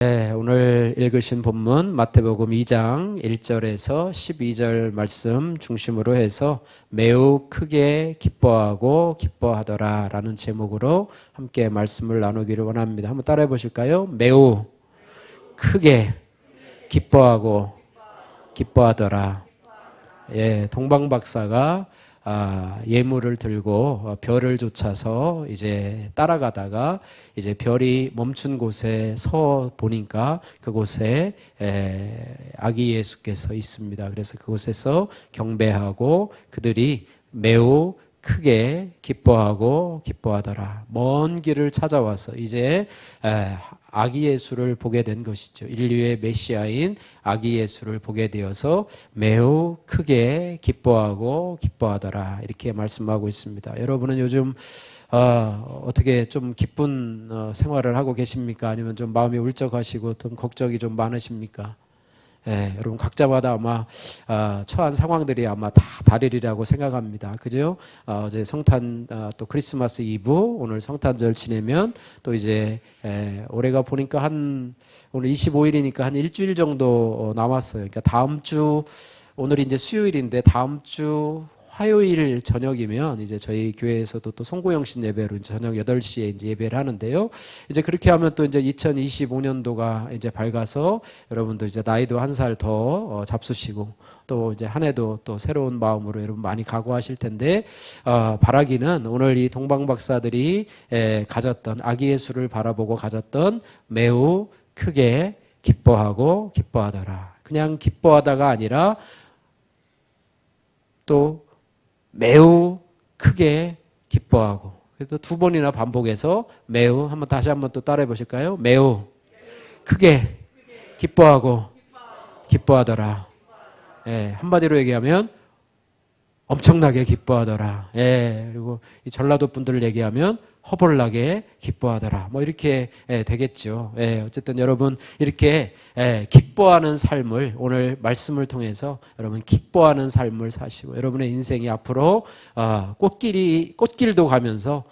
네, 오늘 읽으신 본문 마태복음 2장 1절에서 12절 말씀 중심으로 해서 매우 크게 기뻐하고 기뻐하더라 라는 제목으로 함께 말씀을 나누기를 원합니다. 한번 따라해 보실까요? 매우 크게 기뻐하고 기뻐하더라. 예, 동방박사가 예물을 들고 별을 쫓아서 이제 따라가다가 이제 별이 멈춘 곳에 서 보니까 그곳에 아기 예수께서 있습니다. 그래서 그곳에서 경배하고 그들이 매우 크게 기뻐하고 기뻐하더라. 먼 길을 찾아와서 이제 아기 예수를 보게 된 것이죠. 인류의 메시아인 아기 예수를 보게 되어서 매우 크게 기뻐하고 기뻐하더라. 이렇게 말씀하고 있습니다. 여러분은 요즘 어떻게 좀 기쁜 생활을 하고 계십니까? 아니면 좀 마음이 울적하시고 좀 걱정이 좀 많으십니까? 예, 여러분 각자마다 아마 처한 상황들이 아마 다 다르리라고 생각합니다. 그죠? 어제 성탄 또 크리스마스 이브 오늘 성탄절 지내면 또 이제 올해가 보니까 오늘 25일이니까 한 일주일 정도 남았어요. 그러니까 다음 주 오늘이 이제 수요일인데 다음 주 화요일 저녁이면 이제 저희 교회에서도 또 송구영신 예배로 저녁 8시에 이제 예배를 하는데요. 이제 그렇게 하면 또 이제 2025년도가 이제 밝아서 여러분도 이제 나이도 한 살 더 잡수시고 또 이제 한 해도 또 새로운 마음으로 여러분 많이 각오하실 텐데, 바라기는 오늘 이 동방박사들이 가졌던 아기 예수를 바라보고 가졌던 매우 크게 기뻐하고 기뻐하더라. 그냥 기뻐하다가 아니라 또 매우 크게 기뻐하고, 그래도 두 번이나 반복해서 매우, 다시 한번 또 따라해 보실까요? 매우 크게 기뻐하고 기뻐하더라. 예, 한마디로 얘기하면 엄청나게 기뻐하더라. 예, 그리고 이 전라도 분들을 얘기하면 허벌나게 기뻐하더라. 뭐 이렇게 되겠죠. 예, 어쨌든 여러분 이렇게 기뻐하는 삶을 오늘 말씀을 통해서 여러분 기뻐하는 삶을 사시고 여러분의 인생이 앞으로 꽃길도 가면서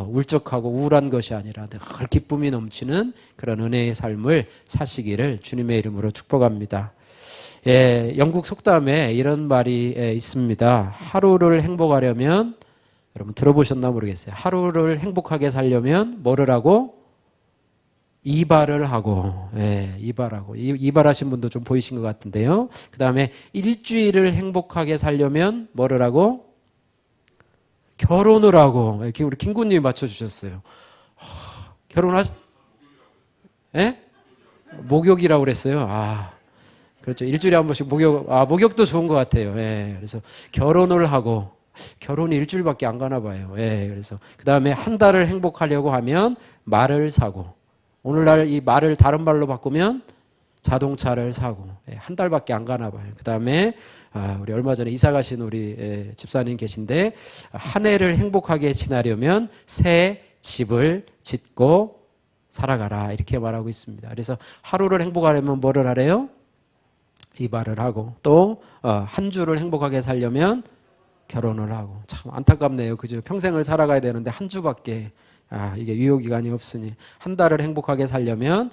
울적하고 우울한 것이 아니라 늘 기쁨이 넘치는 그런 은혜의 삶을 사시기를 주님의 이름으로 축복합니다. 예, 영국 속담에 이런 말이 있습니다. 하루를 행복하려면, 여러분 들어보셨나 모르겠어요. 하루를 행복하게 살려면 뭐를 하고? 이발을 하고. 예, 이발하고. 이발하신 분도 좀 보이신 것 같은데요. 그 다음에 일주일을 행복하게 살려면 뭐를 하고? 결혼을 하고. 이렇게 우리 김군님이 맞춰주셨어요. 예? 목욕이라고 그랬어요. 그렇죠. 일주일에 한 번씩 목욕도 좋은 것 같아요. 예, 그래서 결혼을 하고, 결혼이 일주일밖에 안 가나 봐요. 예, 그래서 그 다음에 한 달을 행복하려고 하면 말을 사고, 오늘날 이 말을 다른 말로 바꾸면 자동차를 사고, 한 달밖에 안 가나 봐요. 그 다음에 우리 얼마 전에 이사 가신 우리 집사님 계신데, 한 해를 행복하게 지나려면 새 집을 짓고 살아가라 이렇게 말하고 있습니다. 그래서 하루를 행복하려면 뭐를 하래요? 이발을 하고, 또 한 주를 행복하게 살려면 결혼을 하고. 참 안타깝네요. 그죠? 평생을 살아가야 되는데 한 주밖에 이게 유효기간이 없으니, 한 달을 행복하게 살려면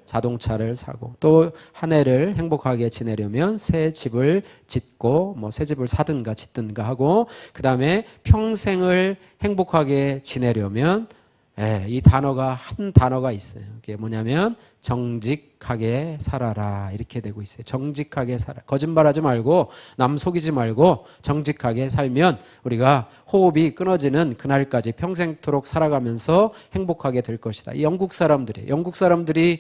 자동차를 사고, 또 한 해를 행복하게 지내려면 새 집을 짓고, 새 집을 사든가 짓든가 하고, 그 다음에 평생을 행복하게 지내려면 이 한 단어가 있어요. 그게 뭐냐면 정직하게 살아라 이렇게 되고 있어요. 정직하게 살아. 거짓말하지 말고 남 속이지 말고 정직하게 살면 우리가 호흡이 끊어지는 그날까지 평생토록 살아가면서 행복하게 될 것이다. 이 영국 사람들이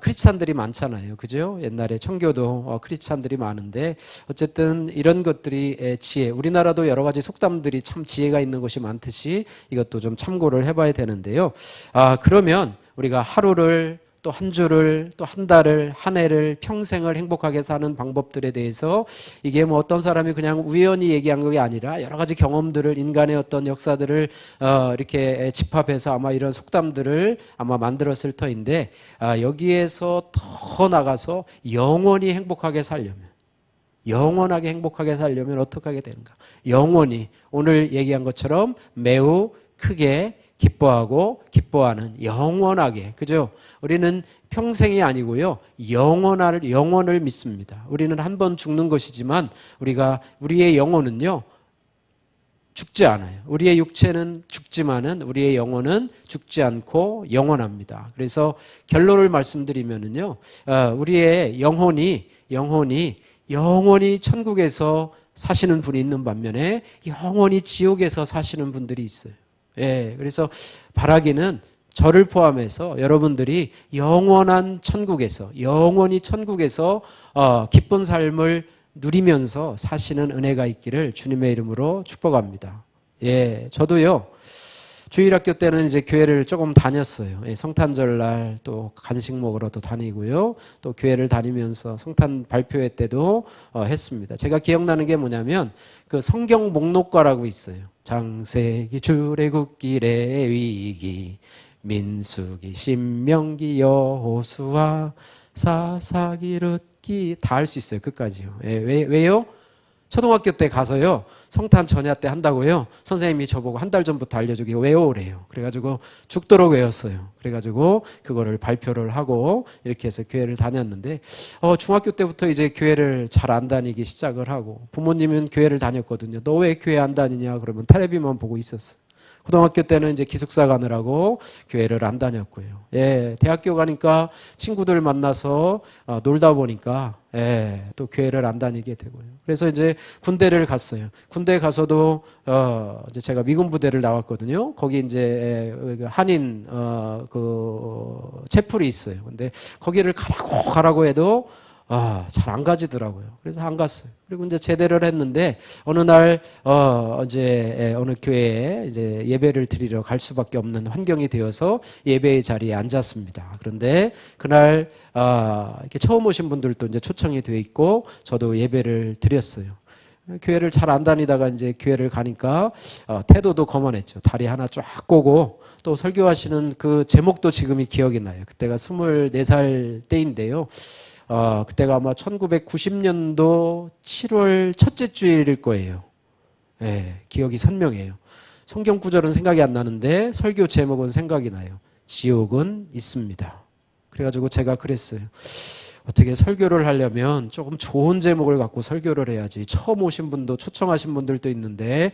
크리스찬들이 많잖아요. 그죠? 옛날에 청교도 크리스찬들이 많은데, 어쨌든 이런 것들이 지혜, 우리나라도 여러 가지 속담들이 참 지혜가 있는 것이 많듯이 이것도 좀 참고를 해봐야 되는데요. 그러면 우리가 하루를, 또 한 주를, 또 한 달을, 한 해를, 평생을 행복하게 사는 방법들에 대해서, 이게 어떤 사람이 그냥 우연히 얘기한 게 아니라 여러 가지 경험들을, 인간의 어떤 역사들을 이렇게 집합해서 아마 이런 속담들을 아마 만들었을 터인데, 여기에서 더 나가서 영원히 행복하게 살려면, 영원하게 행복하게 살려면 어떻게 하게 되는가? 영원히 오늘 얘기한 것처럼 매우 크게 기뻐하고 기뻐하는 영원하게. 그죠? 우리는 평생이 아니고요. 영원을 믿습니다. 우리는 한 번 죽는 것이지만 우리의 영혼은요. 죽지 않아요. 우리의 육체는 죽지만은 우리의 영혼은 죽지 않고 영원합니다. 그래서 결론을 말씀드리면은요. 우리의 영혼이 영원히 천국에서 사시는 분이 있는 반면에 영원히 지옥에서 사시는 분들이 있어요. 예, 그래서 바라기는 저를 포함해서 여러분들이 영원히 천국에서 기쁜 삶을 누리면서 사시는 은혜가 있기를 주님의 이름으로 축복합니다. 예, 저도요. 주일학교 때는 이제 교회를 조금 다녔어요. 예, 성탄절 날 또 간식 먹으러도 다니고요. 또 교회를 다니면서 성탄 발표회 때도 했습니다. 제가 기억나는 게 뭐냐면 그 성경 목록과라고 있어요. 장세기, 출애굽기, 레위기, 민수기, 신명기, 여호수아, 사사기, 룻기 다 할 수 있어요. 끝까지요. 예, 왜요? 초등학교 때 가서요. 성탄 전야 때 한다고요. 선생님이 저보고 한 달 전부터 알려주기 외워오래요. 그래가지고 죽도록 외웠어요. 그래가지고 그거를 발표를 하고 이렇게 해서 교회를 다녔는데 중학교 때부터 이제 교회를 잘 안 다니기 시작을 하고 부모님은 교회를 다녔거든요. 너 왜 교회 안 다니냐 그러면 텔레비만 보고 있었어. 고등학교 때는 이제 기숙사 가느라고 교회를 안 다녔고요. 예, 대학교 가니까 친구들 만나서 놀다 보니까 또 교회를 안 다니게 되고요. 그래서 이제 군대를 갔어요. 군대 가서도 이제 제가 미군 부대를 나왔거든요. 거기 이제 한인 그 채플이 있어요. 근데 거기를 가라고 해도 잘 안 가지더라고요. 그래서 안 갔어요. 그리고 이제 제대를 했는데 어느 날 이제 어느 교회에 이제 예배를 드리러 갈 수밖에 없는 환경이 되어서 예배의 자리에 앉았습니다. 그런데 그날 이렇게 처음 오신 분들도 이제 초청이 돼 있고 저도 예배를 드렸어요. 교회를 잘 안 다니다가 이제 교회를 가니까 태도도 거만했죠. 다리 하나 쫙 꼬고 또 설교하시는 그 제목도 지금이 기억이 나요. 그때가 24살 때인데요. 그때가 아마 1990년도 7월 첫째 주일일 거예요. 예, 기억이 선명해요. 성경 구절은 생각이 안 나는데 설교 제목은 생각이 나요. 지옥은 있습니다. 그래가지고 제가 그랬어요. 어떻게 설교를 하려면 조금 좋은 제목을 갖고 설교를 해야지. 처음 오신 분도 초청하신 분들도 있는데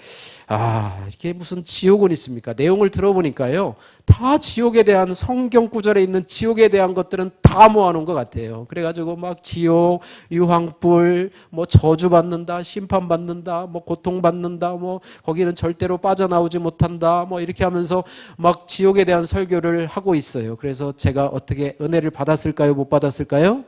이게 무슨 지옥은 있습니까? 내용을 들어보니까요. 다 지옥에 대한 성경 구절에 있는 지옥에 대한 것들은 다 모아놓은 것 같아요. 그래가지고 막 지옥, 유황불, 뭐 저주받는다, 심판받는다, 뭐 고통받는다, 뭐 거기는 절대로 빠져나오지 못한다, 뭐 이렇게 하면서 막 지옥에 대한 설교를 하고 있어요. 그래서 제가 어떻게 은혜를 받았을까요? 못 받았을까요?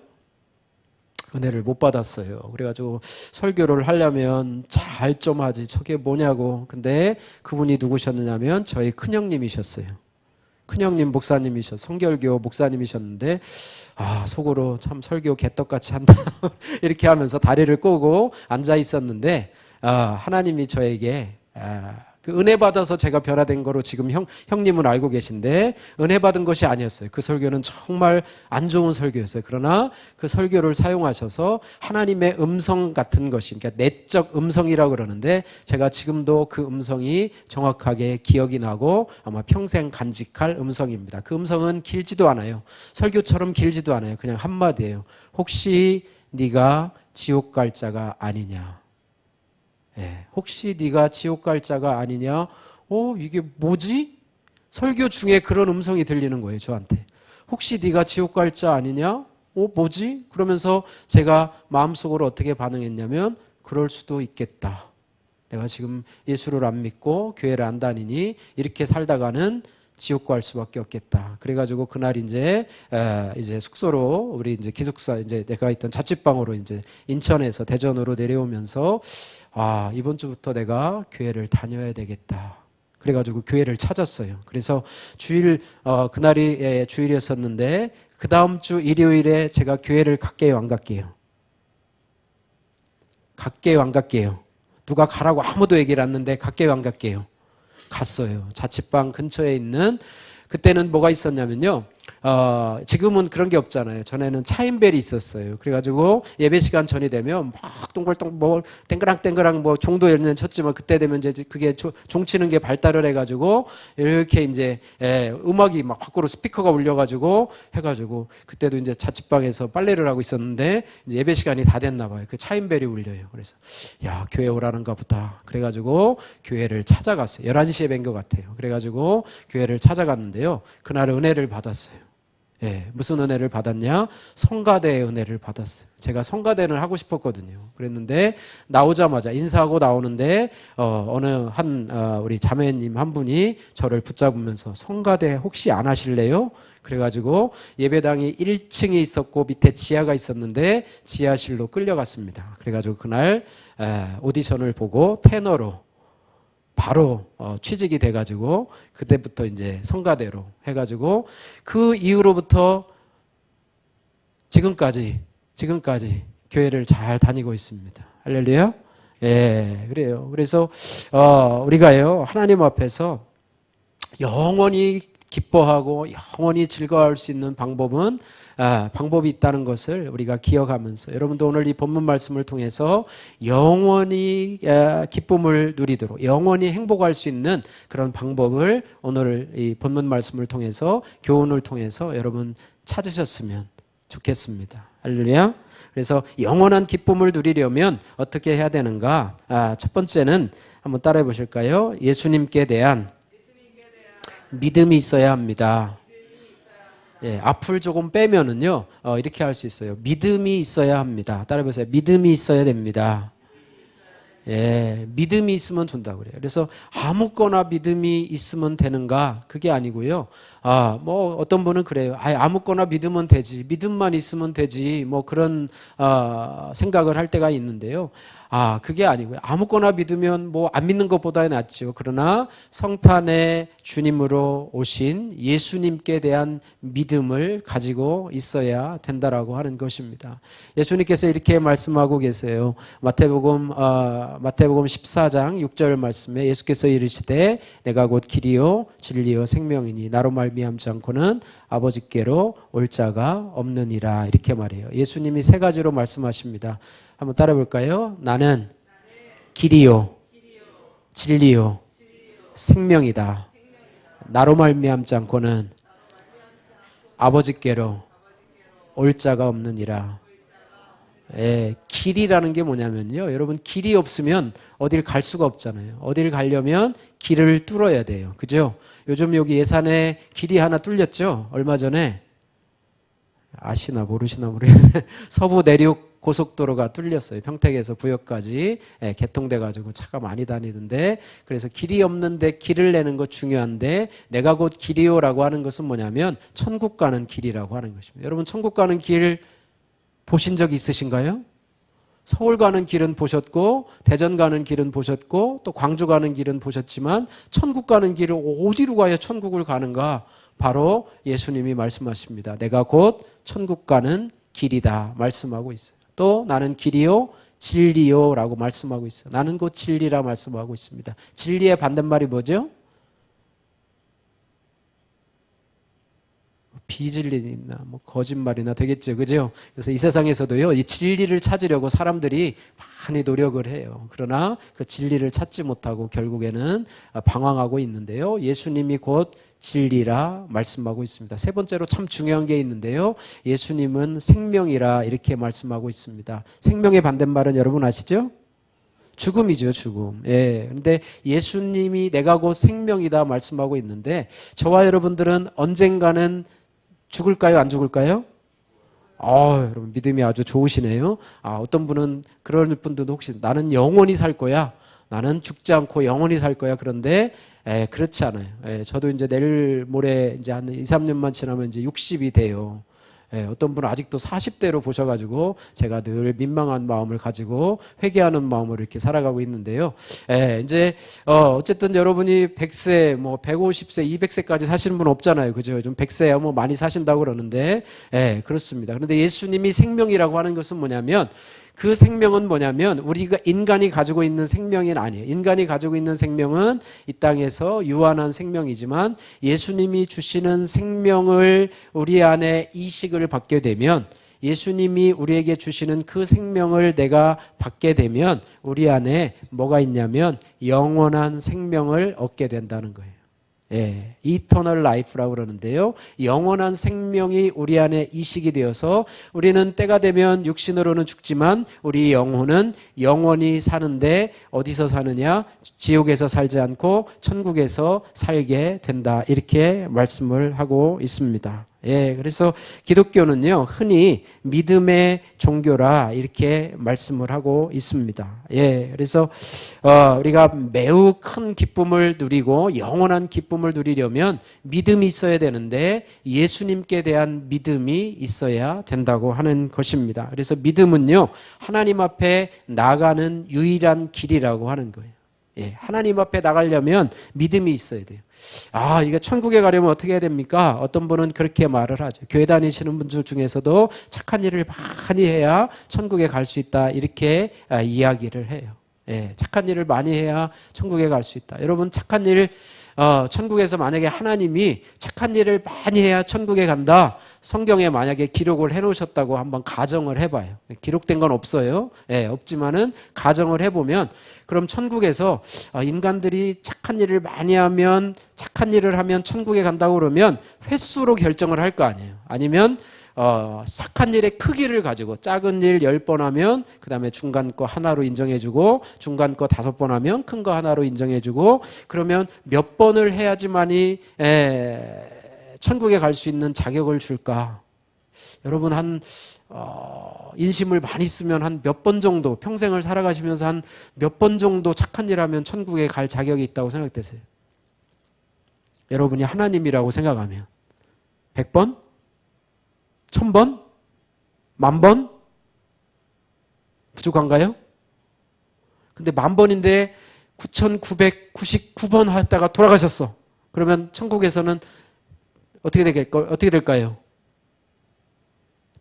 은혜를 못 받았어요. 그래가지고 설교를 하려면 잘 좀 하지 저게 뭐냐고. 근데 그분이 누구셨느냐면 저희 큰형님이셨어요. 큰형님 성결교 목사님이셨는데 속으로 참 설교 개떡같이 한다 이렇게 하면서 다리를 꼬고 앉아 있었는데 하나님이 저에게 그 은혜 받아서 제가 변화된 거로 지금 형님은 알고 계신데 은혜 받은 것이 아니었어요. 그 설교는 정말 안 좋은 설교였어요. 그러나 그 설교를 사용하셔서 하나님의 음성 같은 것이, 그러니까 내적 음성이라고 그러는데 제가 지금도 그 음성이 정확하게 기억이 나고 아마 평생 간직할 음성입니다. 그 음성은 길지도 않아요. 설교처럼 길지도 않아요. 그냥 한마디예요. 혹시 네가 지옥 갈 자가 아니냐. 예, 혹시 네가 지옥 갈 자가 아니냐? 이게 뭐지? 설교 중에 그런 음성이 들리는 거예요, 저한테. 혹시 네가 지옥 갈 자 아니냐? 뭐지? 그러면서 제가 마음속으로 어떻게 반응했냐면 그럴 수도 있겠다. 내가 지금 예수를 안 믿고 교회를 안 다니니 이렇게 살다가는 지옥 갈 수밖에 없겠다. 그래가지고 그날 이제 숙소로 우리 이제 기숙사 이제 내가 있던 자취방으로 이제 인천에서 대전으로 내려오면서 이번 주부터 내가 교회를 다녀야 되겠다. 그래가지고 교회를 찾았어요. 그래서 그날이 주일이었었는데 그 다음 주 일요일에 제가 교회를 갈게요, 안 갈게요? 갈게요, 안 갈게요? 누가 가라고 아무도 얘기를 안 했는데 갈게요, 안 갈게요? 갔어요. 자취방 근처에 있는, 그때는 뭐가 있었냐면요. 지금은 그런 게 없잖아요. 전에는 차인벨이 있었어요. 그래가지고 예배 시간 전이 되면 막 동글동 뭐 땡그랑땡그랑 뭐 종도 열리는 쳤지만 그때 되면 이제 그게 종 치는 게 발달을 해가지고 이렇게 이제 음악이 막 밖으로 스피커가 울려가지고 해가지고 그때도 이제 자취방에서 빨래를 하고 있었는데 이제 예배 시간이 다 됐나 봐요. 그 차인벨이 울려요. 그래서 야, 교회 오라는가 보다. 그래가지고 교회를 찾아갔어요. 11시에 뵌 것 같아요. 그래가지고 교회를 찾아갔는데요. 그날 은혜를 받았어요. 예, 무슨 은혜를 받았냐? 성가대의 은혜를 받았어요. 제가 성가대를 하고 싶었거든요. 그랬는데 나오자마자 인사하고 나오는데 어느 한 우리 자매님 한 분이 저를 붙잡으면서 성가대 혹시 안 하실래요? 그래가지고 예배당이 1층에 있었고 밑에 지하가 있었는데 지하실로 끌려갔습니다. 그래가지고 그날 오디션을 보고 테너로 바로 취직이 돼가지고 그때부터 이제 성가대로 해가지고 그 이후로부터 지금까지 교회를 잘 다니고 있습니다. 할렐루야. 예, 그래요. 그래서 우리가요 하나님 앞에서 영원히 기뻐하고 영원히 즐거워할 수 있는 방법이 있다는 것을 우리가 기억하면서 여러분도 오늘 이 본문 말씀을 통해서 영원히 기쁨을 누리도록 영원히 행복할 수 있는 그런 방법을 오늘 이 본문 말씀을 통해서 교훈을 통해서 여러분 찾으셨으면 좋겠습니다. 할렐루야. 그래서 영원한 기쁨을 누리려면 어떻게 해야 되는가? 첫 번째는 한번 따라해 보실까요? 예수님께 대한 믿음이 있어야 합니다. 예, 앞을 조금 빼면은요, 이렇게 할 수 있어요. 믿음이 있어야 합니다. 따라해보세요. 믿음이 있어야 됩니다. 예, 믿음이 있으면 된다고 그래요. 그래서 아무거나 믿음이 있으면 되는가? 그게 아니고요. 뭐 어떤 분은 그래요. 아무거나 믿으면 되지. 믿음만 있으면 되지. 뭐 그런 생각을 할 때가 있는데요. 그게 아니고요. 아무거나 믿으면 뭐 안 믿는 것보다 낫죠. 그러나 성탄의 주님으로 오신 예수님께 대한 믿음을 가지고 있어야 된다라고 하는 것입니다. 예수님께서 이렇게 말씀하고 계세요. 마태복음 14장 6절 말씀에 예수께서 이르시되 내가 곧 길이요 진리요 생명이니 나로 말미암지 않고는 아버지께로 올 자가 없느니라. 이렇게 말해요. 예수님이 세 가지로 말씀하십니다. 한번 따라 볼까요? 나는 길이요 진리요 생명이다. 나로 말미암지 않고는 아버지께로 올 자가 없느니라. 예, 길이라는 게 뭐냐면요. 여러분 길이 없으면 어딜 갈 수가 없잖아요. 어딜 가려면 길을 뚫어야 돼요. 그죠? 요즘 여기 예산에 길이 하나 뚫렸죠? 얼마 전에 아시나 모르시나 모르겠는데 서부 내륙 고속도로가 뚫렸어요. 평택에서 부여까지 개통돼가지고 차가 많이 다니던데 그래서 길이 없는데 길을 내는 것 중요한데 내가 곧 길이요라고 하는 것은 뭐냐면 천국 가는 길이라고 하는 것입니다. 여러분 천국 가는 길 보신 적 있으신가요? 서울 가는 길은 보셨고 대전 가는 길은 보셨고 또 광주 가는 길은 보셨지만 천국 가는 길을 어디로 가야 천국을 가는가? 바로 예수님이 말씀하십니다. 내가 곧 천국 가는 길이다 말씀하고 있어요. 또 나는 길이요 진리요 라고 말씀하고 있어요. 나는 곧 진리라 말씀하고 있습니다. 진리의 반대말이 뭐죠? 비진리나 뭐 거짓말이나 되겠죠. 그죠? 그래서 이 세상에서도요, 이 진리를 찾으려고 사람들이 많이 노력을 해요. 그러나 그 진리를 찾지 못하고 결국에는 방황하고 있는데요. 예수님이 곧 진리라 말씀하고 있습니다. 세 번째로 참 중요한 게 있는데요. 예수님은 생명이라 이렇게 말씀하고 있습니다. 생명의 반대말은 여러분 아시죠? 죽음이죠, 죽음. 예. 근데 예수님이 내가 곧 생명이다 말씀하고 있는데 저와 여러분들은 언젠가는 죽을까요? 안 죽을까요? 여러분 믿음이 아주 좋으시네요. 어떤 분은 그런 분들도 혹시 나는 영원히 살 거야. 나는 죽지 않고 영원히 살 거야. 그런데 그렇지 않아요. 저도 이제 내일 모레 이제 한 2, 3년만 지나면 이제 60이 돼요. 어떤 분은 아직도 40대로 보셔가지고 제가 늘 민망한 마음을 가지고 회개하는 마음으로 이렇게 살아가고 있는데요. 이제 어쨌든 여러분이 100세, 뭐 150세, 200세까지 사시는 분 없잖아요. 그죠? 요즘 100세야 뭐 많이 사신다고 그러는데, 그렇습니다. 그런데 예수님이 생명이라고 하는 것은 뭐냐면 그 생명은 뭐냐면 우리가 인간이 가지고 있는 생명이 아니에요. 인간이 가지고 있는 생명은 이 땅에서 유한한 생명이지만 예수님이 주시는 생명을 우리 안에 이식을 받게 되면, 예수님이 우리에게 주시는 그 생명을 내가 받게 되면 우리 안에 뭐가 있냐면 영원한 생명을 얻게 된다는 거예요. 예, 이터널 라이프라고 그러는데요. 영원한 생명이 우리 안에 이식이 되어서 우리는 때가 되면 육신으로는 죽지만 우리 영혼은 영원히 사는데, 어디서 사느냐? 지옥에서 살지 않고 천국에서 살게 된다. 이렇게 말씀을 하고 있습니다. 예, 그래서 기독교는요, 흔히 믿음의 종교라 이렇게 말씀을 하고 있습니다. 예, 그래서 우리가 매우 큰 기쁨을 누리고 영원한 기쁨을 누리려면 믿음이 있어야 되는데 예수님께 대한 믿음이 있어야 된다고 하는 것입니다. 그래서 믿음은요, 하나님 앞에 나가는 유일한 길이라고 하는 거예요. 예, 하나님 앞에 나가려면 믿음이 있어야 돼요. 아, 이게 천국에 가려면 어떻게 해야 됩니까? 어떤 분은 그렇게 말을 하죠. 교회 다니시는 분들 중에서도 착한 일을 많이 해야 천국에 갈 수 있다. 이렇게 이야기를 해요. 예, 착한 일을 많이 해야 천국에 갈 수 있다. 여러분, 착한 일, 천국에서 만약에 하나님이 착한 일을 많이 해야 천국에 간다. 성경에 만약에 기록을 해놓으셨다고 한번 가정을 해봐요. 기록된 건 없어요. 예, 없지만은 가정을 해보면, 그럼 천국에서 인간들이 착한 일을 많이 하면, 착한 일을 하면 천국에 간다고 그러면 횟수로 결정을 할 거 아니에요. 아니면 착한 일의 크기를 가지고 작은 일 10번 하면 그 다음에 중간 거 하나로 인정해주고, 중간 거 5번 하면 큰 거 하나로 인정해주고, 그러면 몇 번을 해야지만이 천국에 갈 수 있는 자격을 줄까? 여러분, 한 인심을 많이 쓰면 한 몇 번 정도, 평생을 살아가시면서 한 몇 번 정도 착한 일 하면 천국에 갈 자격이 있다고 생각되세요? 여러분이 하나님이라고 생각하면 100번? 1000번? 10,000번? 부족한가요? 근데 10,000번인데 9,999번 하다가 돌아가셨어. 그러면 천국에서는 어떻게 될까요?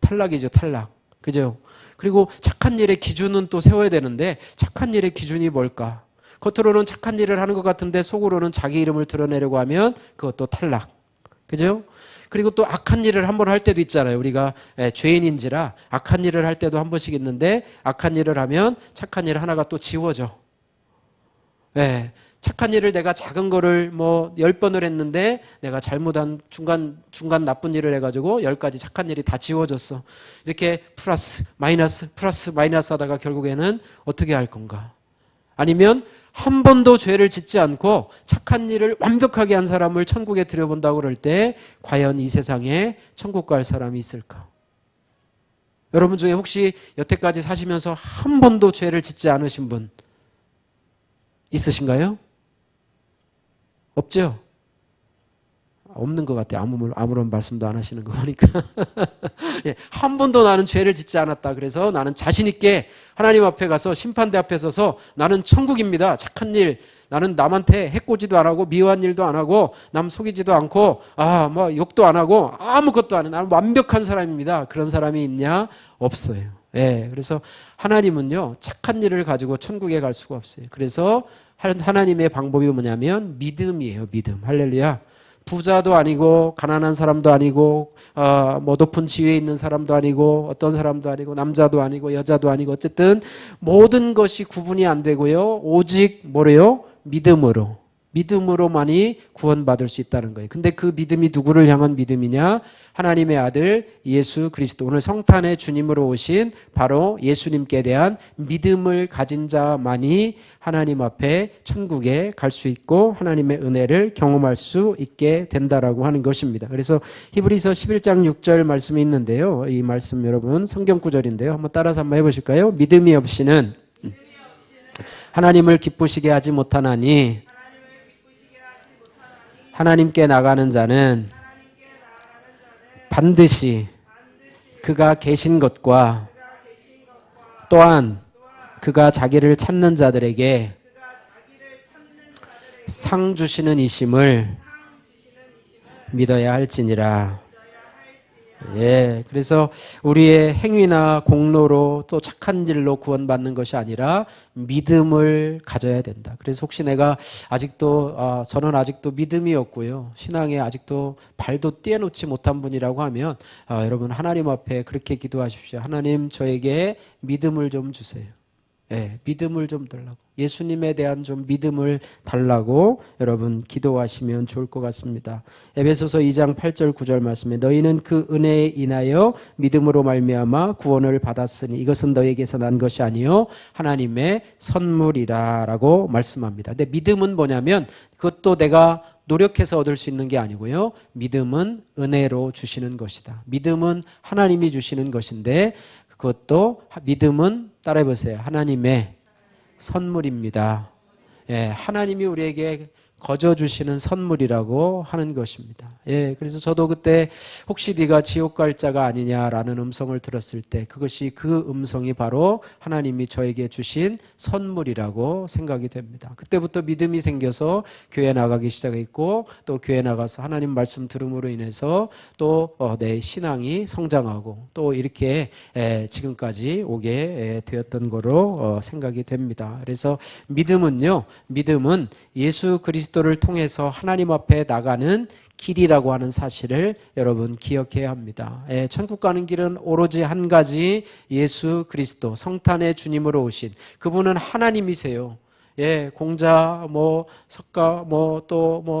탈락이죠, 탈락. 그죠? 그리고 착한 일의 기준은 또 세워야 되는데, 착한 일의 기준이 뭘까? 겉으로는 착한 일을 하는 것 같은데 속으로는 자기 이름을 드러내려고 하면 그것도 탈락. 그죠? 그리고 또 악한 일을 한번 할 때도 있잖아요. 우리가 죄인인지라 악한 일을 할 때도 한 번씩 있는데, 악한 일을 하면 착한 일 하나가 또 지워져. 예. 착한 일을 내가 작은 거를 10번을 했는데 내가 잘못한 중간 나쁜 일을 해가지고 10가지 착한 일이 다 지워졌어. 이렇게 플러스 마이너스 하다가 결국에는 어떻게 할 건가? 아니면 한 번도 죄를 짓지 않고 착한 일을 완벽하게 한 사람을 천국에 들여본다고 그럴 때 과연 이 세상에 천국 갈 사람이 있을까? 여러분 중에 혹시 여태까지 사시면서 한 번도 죄를 짓지 않으신 분 있으신가요? 없죠? 없는 것 같아요. 아무런 말씀도 안 하시는 거 보니까. 예, 한 번도 나는 죄를 짓지 않았다. 그래서 나는 자신 있게 하나님 앞에 가서 심판대 앞에 서서 나는 천국입니다. 착한 일, 나는 남한테 해코지도 안 하고 미워한 일도 안 하고 남 속이지도 않고 욕도 안 하고 아무것도 안 해. 나는 완벽한 사람입니다. 그런 사람이 있냐? 없어요. 예, 그래서 하나님은요, 착한 일을 가지고 천국에 갈 수가 없어요. 그래서 하나님의 방법이 뭐냐면 믿음이에요. 믿음. 할렐루야. 부자도 아니고 가난한 사람도 아니고 높은 지위에 있는 사람도 아니고 어떤 사람도 아니고 남자도 아니고 여자도 아니고 어쨌든 모든 것이 구분이 안 되고요. 오직 뭐래요? 믿음으로만이 구원받을 수 있다는 거예요. 근데 그 믿음이 누구를 향한 믿음이냐? 하나님의 아들 예수 그리스도, 오늘 성탄의 주님으로 오신 바로 예수님께 대한 믿음을 가진 자만이 하나님 앞에 천국에 갈 수 있고 하나님의 은혜를 경험할 수 있게 된다라고 하는 것입니다. 그래서 히브리서 11장 6절 말씀이 있는데요. 이 말씀 여러분 성경 구절인데요. 한번 따라서 한번 해보실까요? 믿음이 없이는 하나님을 기쁘시게 하지 못하나니 하나님께 나가는 자는 반드시 그가 계신 것과 또한 그가 자기를 찾는 자들에게 상 주시는 이심을 믿어야 할지니라. 예, 그래서 우리의 행위나 공로로 또 착한 일로 구원받는 것이 아니라 믿음을 가져야 된다. 그래서 혹시 내가 아직도 저는 아직도 믿음이 없고요, 신앙에 아직도 발도 떼놓지 못한 분이라고 하면 여러분 하나님 앞에 그렇게 기도하십시오. 하나님, 저에게 믿음을 좀 주세요. 예, 믿음을 좀 달라고, 예수님에 대한 좀 믿음을 달라고 여러분 기도하시면 좋을 것 같습니다. 에베소서 2장 8절 9절 말씀에 너희는 그 은혜에 인하여 믿음으로 말미암아 구원을 받았으니 이것은 너희에게서 난 것이 아니요 하나님의 선물이라라고 말씀합니다. 근데 믿음은 뭐냐면 그것도 내가 노력해서 얻을 수 있는 게 아니고요, 믿음은 은혜로 주시는 것이다. 믿음은 하나님이 주시는 것인데 그것도 믿음은 따라해보세요. 하나님의 선물입니다. 예, 하나님이 우리에게 거저 주시는 선물이라고 하는 것입니다. 예, 그래서 저도 그때 혹시 네가 지옥 갈 자가 아니냐라는 음성을 들었을 때 그것이 그 음성이 바로 하나님이 저에게 주신 선물이라고 생각이 됩니다. 그때부터 믿음이 생겨서 교회 나가기 시작했고 또 교회 나가서 하나님 말씀 들음으로 인해서 또 내 신앙이 성장하고 또 이렇게 지금까지 오게 되었던 거로 생각이 됩니다. 그래서 믿음은 예수 그리스도를 통해서 하나님 앞에 나가는 길이라고 하는 사실을 여러분 기억해야 합니다. 천국 가는 길은 오로지 한 가지, 예수 그리스도 성탄의 주님으로 오신 그분은 하나님이세요. 예, 공자, 석가,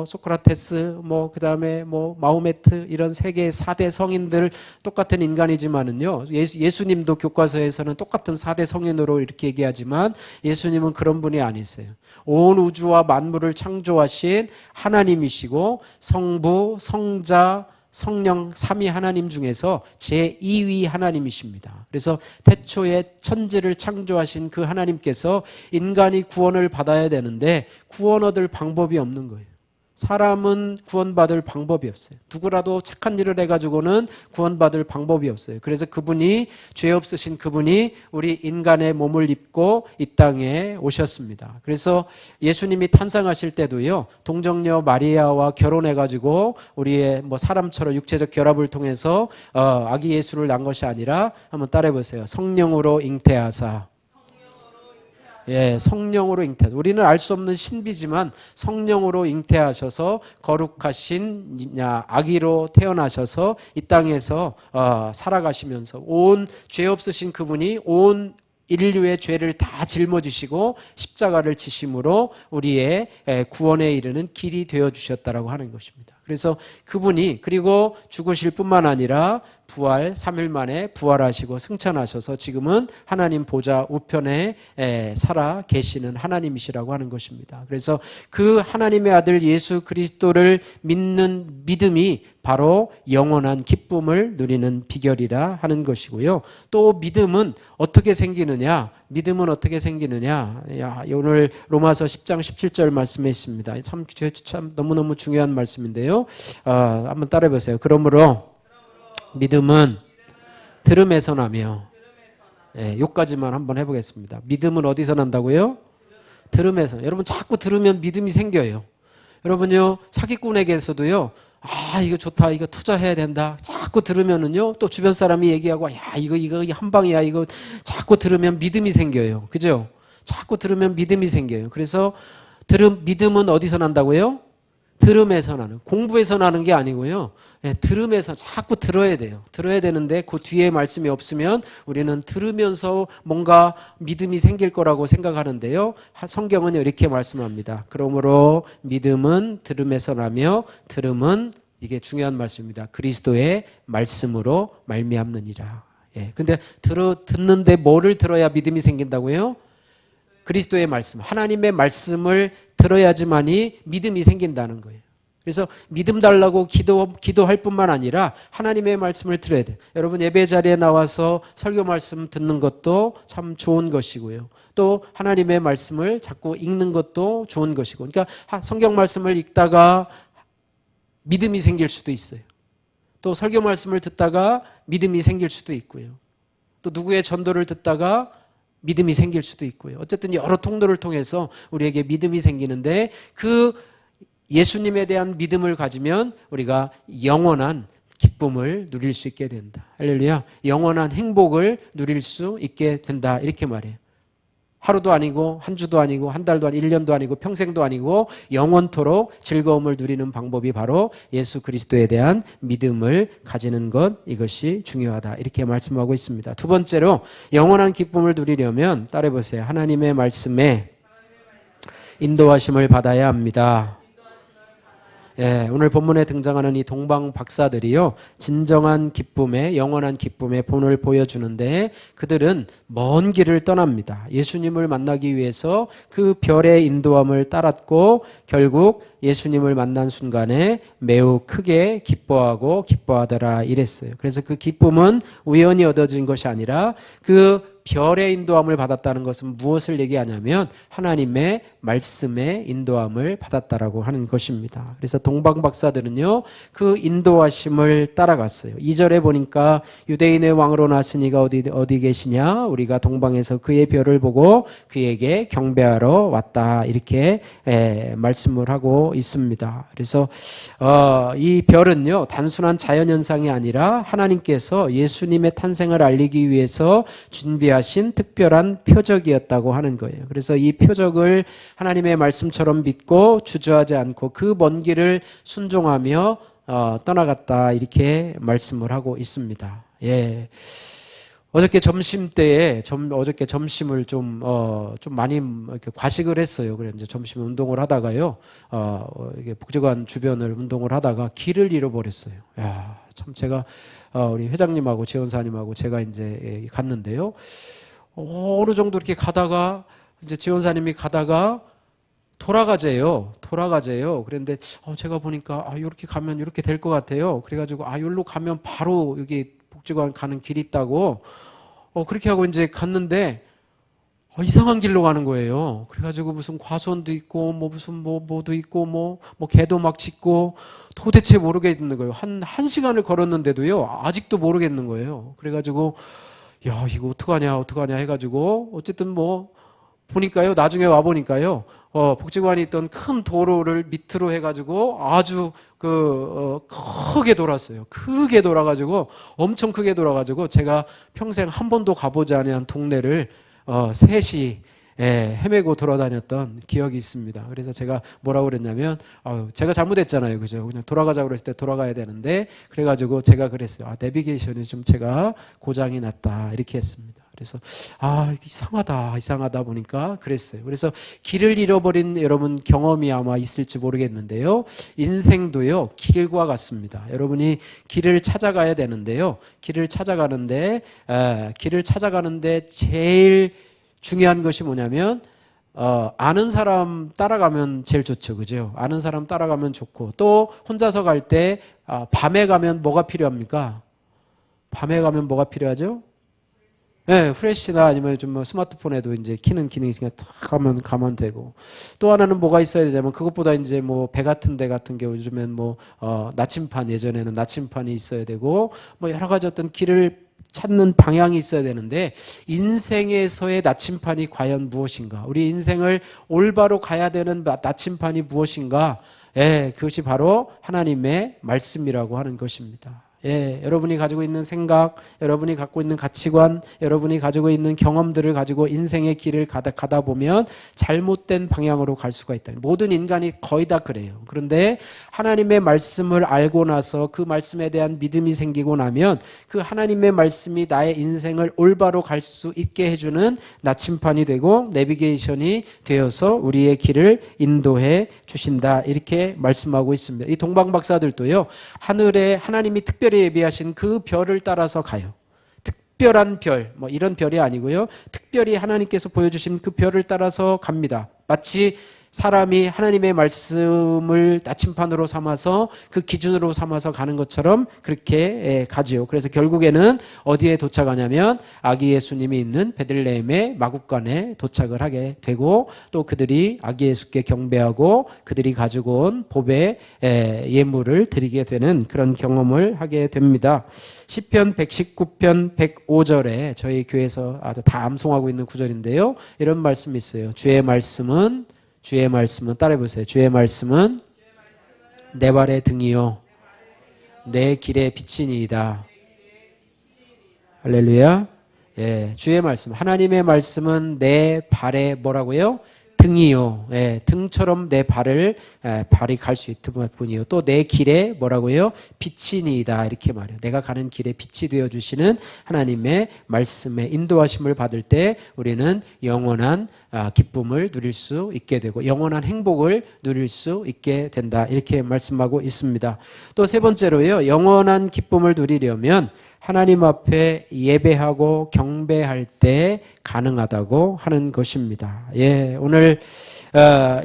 소크라테스, 그다음에 마호메트 이런 세계 4대 성인들 똑같은 인간이지만은요. 예수님도 교과서에서는 똑같은 4대 성인으로 이렇게 얘기하지만 예수님은 그런 분이 아니세요. 온 우주와 만물을 창조하신 하나님이시고 성부, 성자, 성령 삼위 하나님 중에서 제2위 하나님이십니다. 그래서 태초에 천지를 창조하신 그 하나님께서 인간이 구원을 받아야 되는데 구원 얻을 방법이 없는 거예요. 사람은 구원받을 방법이 없어요. 누구라도 착한 일을 해가지고는 구원받을 방법이 없어요. 그래서 그분이, 죄 없으신 그분이 우리 인간의 몸을 입고 이 땅에 오셨습니다. 그래서 예수님이 탄생하실 때도요, 동정녀 마리아와 결혼해가지고 우리의 사람처럼 육체적 결합을 통해서 아기 예수를 낳은 것이 아니라 한번 따라해보세요. 성령으로 잉태하사. 예, 성령으로 잉태하셔서 우리는 알 수 없는 신비지만 성령으로 잉태하셔서 거룩하신 아기로 태어나셔서 이 땅에서 살아가시면서 온 죄 없으신 그분이 온 인류의 죄를 다 짊어지시고 십자가를 지심으로 우리의 구원에 이르는 길이 되어주셨다라고 하는 것입니다. 그래서 그분이 그리고 죽으실 뿐만 아니라 부활 3일 만에 부활하시고 승천하셔서 지금은 하나님 보좌 우편에 살아 계시는 하나님이시라고 하는 것입니다. 그래서 그 하나님의 아들 예수 그리스도를 믿는 믿음이 바로 영원한 기쁨을 누리는 비결이라 하는 것이고요. 또 믿음은 어떻게 생기느냐? 오늘 로마서 10장 17절 말씀에 있습니다. 참 너무너무 중요한 말씀인데요. 한번 따라해 보세요. 그러므로 믿음은 들음에서 나며, 요까지만 한번 해보겠습니다. 믿음은 어디서 난다고요? 들음에서. 여러분 자꾸 들으면 믿음이 생겨요. 여러분요, 사기꾼에게서도요, 이거 좋다, 이거 투자해야 된다, 자꾸 들으면은요, 또 주변 사람이 얘기하고, 이거 한 방이야, 이거 자꾸 들으면 믿음이 생겨요. 그죠? 자꾸 들으면 믿음이 생겨요. 그래서 믿음은 어디서 난다고요? 들음에서 나는, 공부에서 나는 게 아니고요. 들음에서 자꾸 들어야 돼요. 들어야 되는데 그 뒤에 말씀이 없으면 우리는 들으면서 뭔가 믿음이 생길 거라고 생각하는데요. 성경은 이렇게 말씀합니다. 그러므로 믿음은 들음에서 나며 들음은, 이게 중요한 말씀입니다, 그리스도의 말씀으로 말미암느니라. 근데 듣는데 뭐를 들어야 믿음이 생긴다고요? 그리스도의 말씀, 하나님의 말씀을 들어야지만이 믿음이 생긴다는 거예요. 그래서 믿음 달라고 기도할 뿐만 아니라 하나님의 말씀을 들어야 돼요. 여러분 예배 자리에 나와서 설교 말씀 듣는 것도 참 좋은 것이고요. 또 하나님의 말씀을 자꾸 읽는 것도 좋은 것이고, 그러니까 성경 말씀을 읽다가 믿음이 생길 수도 있어요. 또 설교 말씀을 듣다가 믿음이 생길 수도 있고요. 또 누구의 전도를 듣다가 믿음이 생길 수도 있고요. 어쨌든 여러 통로를 통해서 우리에게 믿음이 생기는데 그 예수님에 대한 믿음을 가지면 우리가 영원한 기쁨을 누릴 수 있게 된다. 할렐루야. 영원한 행복을 누릴 수 있게 된다. 이렇게 말해요. 하루도 아니고 한 주도 아니고 한 달도 아니고 1년도 아니고 평생도 아니고 영원토록 즐거움을 누리는 방법이 바로 예수 그리스도에 대한 믿음을 가지는 것, 이것이 중요하다. 이렇게 말씀하고 있습니다. 두 번째로 영원한 기쁨을 누리려면 따라해 보세요. 하나님의 말씀에 인도하심을 받아야 합니다. 예, 오늘 본문에 등장하는 이 동방 박사들이요, 진정한 기쁨의, 영원한 기쁨의 본을 보여주는데 그들은 먼 길을 떠납니다. 예수님을 만나기 위해서 그 별의 인도함을 따랐고 결국 예수님을 만난 순간에 매우 크게 기뻐하더라 이랬어요. 그래서 그 기쁨은 우연히 얻어진 것이 아니라 그 별의 인도함을 받았다는 것은 무엇을 얘기하냐면 하나님의 말씀의 인도함을 받았다라고 하는 것입니다. 그래서 동방 박사들은요, 그 인도하심을 따라갔어요. 2절에 보니까 유대인의 왕으로 나시니가 어디 계시냐? 우리가 동방에서 그의 별을 보고 그에게 경배하러 왔다. 이렇게 말씀을 하고 있습니다. 그래서 이 별은요, 단순한 자연현상이 아니라 하나님께서 예수님의 탄생을 알리기 위해서 준비하신 특별한 표적이었다고 하는 거예요. 그래서 이 표적을 하나님의 말씀처럼 믿고 주저하지 않고 그 먼 길을 순종하며 떠나갔다. 이렇게 말씀을 하고 있습니다. 예. 어저께 점심때에 어저께 점심을 좀 많이 이렇게 과식을 했어요. 그래서 이제 점심 운동을 하다가요, 이게 복지관 주변을 운동을 하다가 길을 잃어버렸어요. 야, 참 제가 우리 회장님하고 지원사님하고 제가 이제 갔는데요, 어느 정도 이렇게 가다가 이제 지원사님이 가다가 돌아가재요. 그런데 제가 보니까 이렇게 가면 이렇게 될 것 같아요. 그래가지고 여기로 가면 바로 여기 복지관 가는 길이 있다고 그렇게 하고 이제 갔는데 이상한 길로 가는 거예요. 그래가지고 무슨 과수원도 있고 무슨 뭐도 있고 뭐 개도 막 짖고 도대체 모르겠는 거예요. 한 시간을 걸었는데도요, 아직도 모르겠는 거예요. 그래가지고 야, 이거 어떡하냐 해가지고 어쨌든 보니까요, 나중에 와 보니까요, 복지관이 있던 큰 도로를 밑으로 해가지고 아주 크게 돌았어요. 크게 돌아가지고, 엄청 크게 돌아가지고, 제가 평생 한 번도 가보지 않은 동네를, 셋이, 헤매고 돌아다녔던 기억이 있습니다. 그래서 제가 뭐라고 그랬냐면, 제가 잘못했잖아요. 그죠? 그냥 돌아가자고 그랬을 때 돌아가야 되는데, 그래가지고 제가 그랬어요. 내비게이션이 좀 제가 고장이 났다. 이렇게 했습니다. 그래서 이상하다 보니까 그랬어요. 그래서 길을 잃어버린 여러분 경험이 아마 있을지 모르겠는데요, 인생도요 길과 같습니다. 여러분이 길을 찾아가야 되는데요, 길을 찾아가는데 제일 중요한 것이 뭐냐면 아는 사람 따라가면 제일 좋죠. 그죠? 아는 사람 따라가면 좋고, 또 혼자서 갈 때 밤에 가면 뭐가 필요합니까? 밤에 가면 뭐가 필요하죠? 네, 후레쉬나 아니면 좀 스마트폰에도 이제 키는 기능이 있으니까 탁 가면 되고, 또 하나는 뭐가 있어야 되냐면 그것보다 이제 배 같은 데 같은 경우 요즘엔 나침판, 예전에는 나침판이 있어야 되고 여러 가지 어떤 길을 찾는 방향이 있어야 되는데, 인생에서의 나침판이 과연 무엇인가? 우리 인생을 올바로 가야 되는 나침판이 무엇인가? 그것이 바로 하나님의 말씀이라고 하는 것입니다. 여러분이 가지고 있는 생각, 여러분이 갖고 있는 가치관, 여러분이 가지고 있는 경험들을 가지고 인생의 길을 가다 보면 잘못된 방향으로 갈 수가 있다. 모든 인간이 거의 다 그래요. 그런데 하나님의 말씀을 알고 나서 그 말씀에 대한 믿음이 생기고 나면 그 하나님의 말씀이 나의 인생을 올바로 갈 수 있게 해주는 나침판이 되고 내비게이션이 되어서 우리의 길을 인도해 주신다. 이렇게 말씀하고 있습니다. 이 동방 박사들도요, 하늘에 하나님이 특별히 예비하신 그 별을 따라서 가요. 특별한 별, 이런 별이 아니고요, 특별히 하나님께서 보여주신 그 별을 따라서 갑니다. 마치 사람이 하나님의 말씀을 나침판으로 삼아서 그 기준으로 삼아서 가는 것처럼 그렇게 가지요. 그래서 결국에는 어디에 도착하냐면 아기 예수님이 있는 베들레헴의 마국간에 도착을 하게 되고, 또 그들이 아기 예수께 경배하고 그들이 가지고 온 복의 예물을 드리게 되는 그런 경험을 하게 됩니다. 시편 119편 105절에 저희 교회에서 아주 다 암송하고 있는 구절인데요, 이런 말씀이 있어요. 주의 말씀은 따라해보세요. 주의 말씀은 내 발의 등이요 내 길의 빛이니이다. 할렐루야. 예, 주의 말씀. 하나님의 말씀은 내 발에 뭐라고요? 등이요. 예, 등처럼 내 발이 갈 수 있을 뿐이요. 또 내 길에 뭐라고요? 빛이니이다. 이렇게 말해요. 내가 가는 길에 빛이 되어주시는 하나님의 말씀에 인도하심을 받을 때 우리는 영원한 기쁨을 누릴 수 있게 되고 영원한 행복을 누릴 수 있게 된다. 이렇게 말씀하고 있습니다. 또 세 번째로요. 영원한 기쁨을 누리려면 하나님 앞에 예배하고 경배할 때 가능하다고 하는 것입니다. 예, 오늘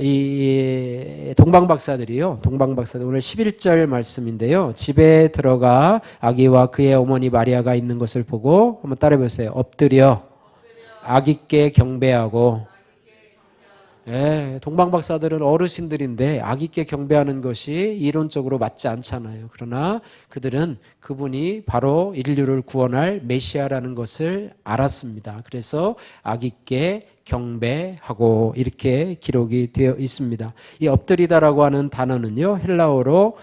이 동방박사들 오늘 11절 말씀인데요. 집에 들어가 아기와 그의 어머니 마리아가 있는 것을 보고 한번 따라해 보세요. 엎드려 아기께 경배하고. 예, 동방박사들은 어르신들인데 아기께 경배하는 것이 이론적으로 맞지 않잖아요. 그러나 그들은 그분이 바로 인류를 구원할 메시아라는 것을 알았습니다. 그래서 아기께 경배하고 이렇게 기록이 되어 있습니다. 이 엎드리다라고 하는 단어는요, 헬라어로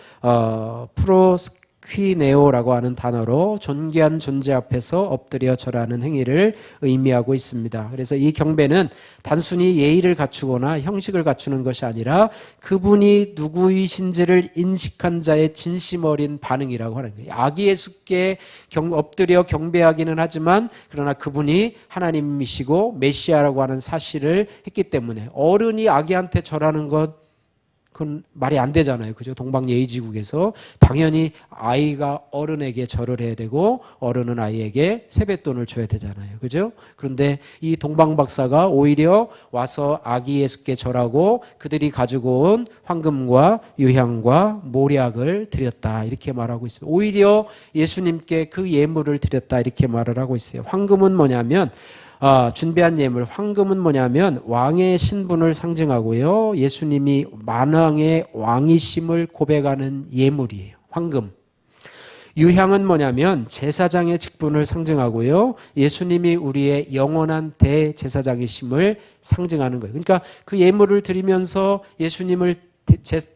프로스퀴네오라고 하는 단어로 존귀한 존재 앞에서 엎드려 절하는 행위를 의미하고 있습니다. 그래서 이 경배는 단순히 예의를 갖추거나 형식을 갖추는 것이 아니라 그분이 누구이신지를 인식한 자의 진심 어린 반응이라고 하는 거예요. 아기 예수께 엎드려 경배하기는 하지만 그러나 그분이 하나님이시고 메시아라고 하는 사실을 했기 때문에 어른이 아기한테 절하는 것 그건 말이 안 되잖아요. 그죠? 동방예의지국에서 당연히 아이가 어른에게 절을 해야 되고 어른은 아이에게 세뱃돈을 줘야 되잖아요. 그죠? 그런데 이 동방박사가 오히려 와서 아기 예수께 절하고 그들이 가지고 온 황금과 유향과 모략을 드렸다. 이렇게 말하고 있습니다. 오히려 예수님께 그 예물을 드렸다. 이렇게 말을 하고 있어요. 황금은 뭐냐면 준비한 예물, 황금은 뭐냐면 왕의 신분을 상징하고요. 예수님이 만왕의 왕이심을 고백하는 예물이에요. 황금. 유향은 뭐냐면 제사장의 직분을 상징하고요. 예수님이 우리의 영원한 대제사장이심을 상징하는 거예요. 그러니까 그 예물을 드리면서 예수님을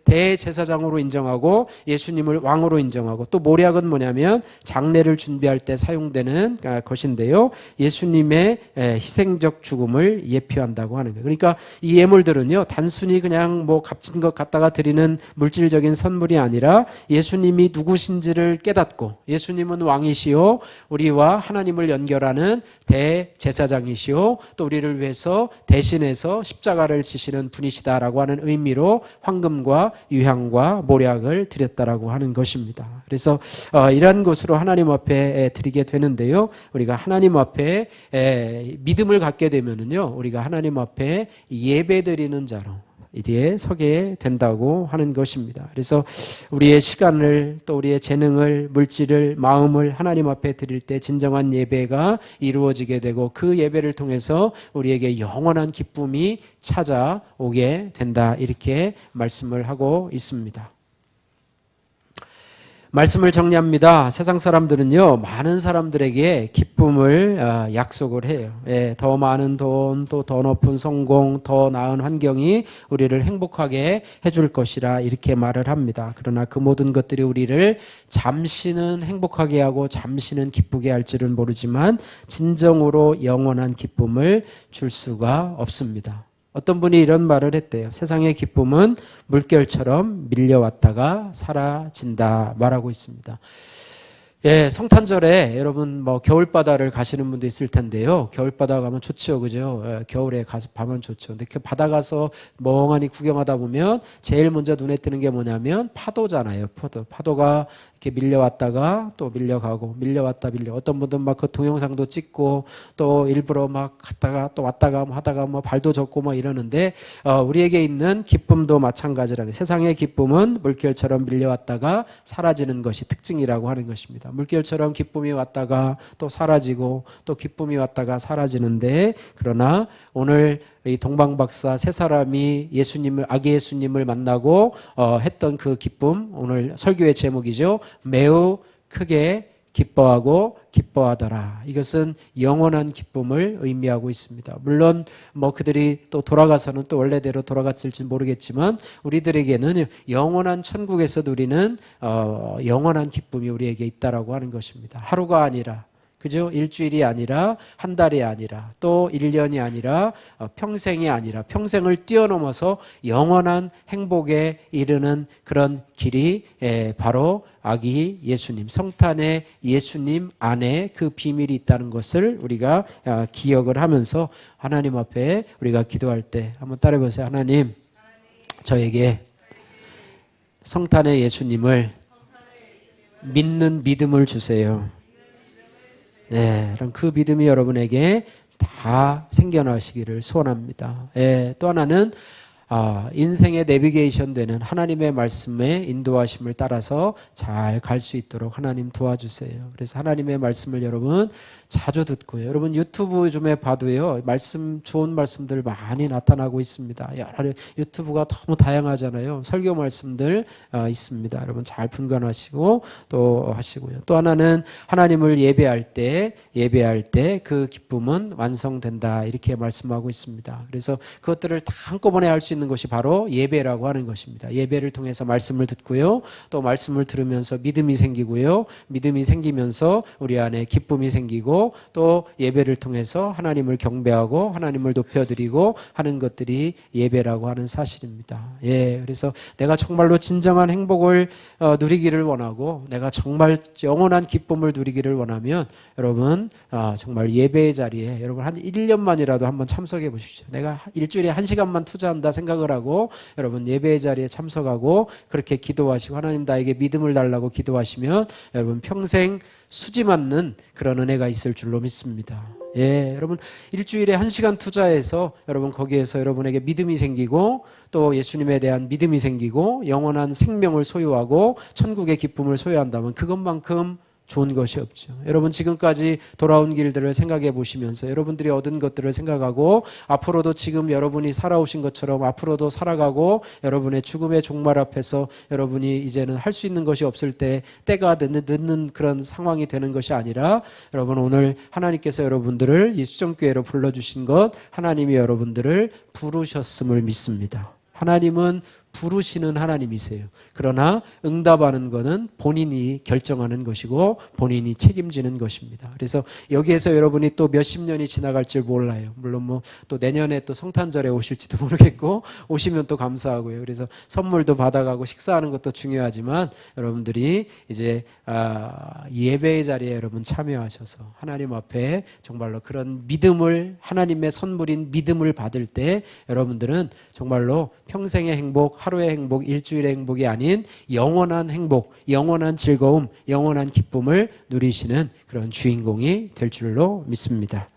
대제사장으로 인정하고 예수님을 왕으로 인정하고 또 모략은 뭐냐면 장례를 준비할 때 사용되는 것인데요. 예수님의 희생적 죽음을 예표한다고 하는 거예요. 그러니까 이 예물들은요. 단순히 그냥 뭐 값진 것 갖다가 드리는 물질적인 선물이 아니라 예수님이 누구신지를 깨닫고 예수님은 왕이시요 우리와 하나님을 연결하는 대제사장이시요 또 우리를 위해서 대신해서 십자가를 지시는 분이시다라고 하는 의미로 황금과 유향과 모략을 드렸다라고 하는 것입니다. 그래서 이러한 것으로 하나님 앞에 드리게 되는데요. 우리가 하나님 앞에 믿음을 갖게 되면은요, 우리가 하나님 앞에 예배드리는 자로 이제 서게 된다고 하는 것입니다. 그래서 우리의 시간을 또 우리의 재능을 물질을 마음을 하나님 앞에 드릴 때 진정한 예배가 이루어지게 되고 그 예배를 통해서 우리에게 영원한 기쁨이 찾아오게 된다. 이렇게 말씀을 하고 있습니다. 말씀을 정리합니다. 세상 사람들은요, 많은 사람들에게 기쁨을 약속을 해요. 예, 더 많은 돈, 또 더 높은 성공, 더 나은 환경이 우리를 행복하게 해줄 것이라 이렇게 말을 합니다. 그러나 그 모든 것들이 우리를 잠시는 행복하게 하고 잠시는 기쁘게 할지는 모르지만 진정으로 영원한 기쁨을 줄 수가 없습니다. 어떤 분이 이런 말을 했대요. 세상의 기쁨은 물결처럼 밀려왔다가 사라진다 말하고 있습니다. 예, 성탄절에 여러분 뭐 겨울바다를 가시는 분도 있을 텐데요. 겨울바다 가면 좋죠. 그죠? 예, 겨울에 가면 좋죠. 근데 그 바다 가서 멍하니 구경하다 보면 제일 먼저 눈에 띄는 게 뭐냐면 파도잖아요. 파도가 이렇게 밀려왔다가 또 밀려가고 밀려왔다 어떤 분들은 막 그 동영상도 찍고 또 일부러 막 갔다가 또 왔다가 하다가 뭐 발도 젖고 뭐 이러는데 우리에게 있는 기쁨도 마찬가지라는 세상의 기쁨은 물결처럼 밀려왔다가 사라지는 것이 특징이라고 하는 것입니다. 물결처럼 기쁨이 왔다가 또 사라지고 또 기쁨이 왔다가 사라지는데 그러나 오늘 이 동방박사 세 사람이 아기 예수님을 만나고 했던 그 기쁨 오늘 설교의 제목이죠. 매우 크게 기뻐하고 기뻐하더라. 이것은 영원한 기쁨을 의미하고 있습니다. 물론 뭐 그들이 또 돌아가서는 또 원래대로 돌아갔을지 모르겠지만 우리들에게는 영원한 천국에서 누리는 영원한 기쁨이 우리에게 있다라고 하는 것입니다. 하루가 아니라, 그죠? 일주일이 아니라, 한 달이 아니라, 또 1년이 아니라, 평생이 아니라, 평생을 뛰어넘어서 영원한 행복에 이르는 그런 길이 바로 아기 예수님, 성탄의 예수님 안에 그 비밀이 있다는 것을 우리가 기억을 하면서 하나님 앞에 우리가 기도할 때 한번 따라해 보세요. 하나님, 저에게 성탄의 예수님을 믿는 믿음을 주세요. 네, 그럼 그 믿음이 여러분에게 다 생겨나시기를 소원합니다. 또 하나는 인생의 내비게이션 되는 하나님의 말씀에 인도하심을 따라서 잘 갈 수 있도록 하나님 도와주세요. 그래서 하나님의 말씀을 여러분 자주 듣고요. 여러분 유튜브 좀 봐도요. 좋은 말씀들 많이 나타나고 있습니다. 여러 유튜브가 너무 다양하잖아요. 설교 말씀들 있습니다. 여러분 잘 분간하시고 또 하시고요. 또 하나는 하나님을 예배할 때 그 기쁨은 완성된다. 이렇게 말씀하고 있습니다. 그래서 그것들을 다 한꺼번에 할 수 있는 것이 바로 예배라고 하는 것입니다. 예배를 통해서 말씀을 듣고요. 또 말씀을 들으면서 믿음이 생기고요. 믿음이 생기면서 우리 안에 기쁨이 생기고 또 예배를 통해서 하나님을 경배하고 하나님을 높여드리고 하는 것들이 예배라고 하는 사실입니다. 그래서 내가 정말로 진정한 행복을 누리기를 원하고 내가 정말 영원한 기쁨을 누리기를 원하면 여러분 정말 예배의 자리에 여러분 한 1년만이라도 한번 참석해 보십시오. 내가 일주일에 1시간만 투자한다 생각을 하고 여러분 예배의 자리에 참석하고 그렇게 기도하시고 하나님 나에게 믿음을 달라고 기도하시면 여러분 평생 수지 맞는 그런 은혜가 있을 줄로 믿습니다. 여러분 일주일에 1시간 투자해서 여러분 거기에서 여러분에게 믿음이 생기고 또 예수님에 대한 믿음이 생기고 영원한 생명을 소유하고 천국의 기쁨을 소유한다면 그것만큼 좋은 것이 없죠. 여러분 지금까지 돌아온 길들을 생각해 보시면서 여러분들이 얻은 것들을 생각하고 앞으로도 지금 여러분이 살아오신 것처럼 앞으로도 살아가고 여러분의 죽음의 종말 앞에서 여러분이 이제는 할 수 있는 것이 없을 때 때가 늦는 그런 상황이 되는 것이 아니라 여러분 오늘 하나님께서 여러분들을 이 수정교회로 불러주신 것 하나님이 여러분들을 부르셨음을 믿습니다. 하나님은 부르시는 하나님이세요. 그러나 응답하는 것은 본인이 결정하는 것이고 본인이 책임지는 것입니다. 그래서 여기에서 여러분이 또 몇십 년이 지나갈 줄 몰라요. 물론 뭐 또 내년에 또 성탄절에 오실지도 모르겠고 오시면 또 감사하고요. 그래서 선물도 받아가고 식사하는 것도 중요하지만 여러분들이 이제 예배의 자리에 여러분 참여하셔서 하나님 앞에 정말로 그런 믿음을 하나님의 선물인 믿음을 받을 때 여러분들은 정말로 평생의 행복 하루의 행복, 일주일의 행복이 아닌 영원한 행복, 영원한 즐거움, 영원한 기쁨을 누리시는 그런 주인공이 될 줄로 믿습니다.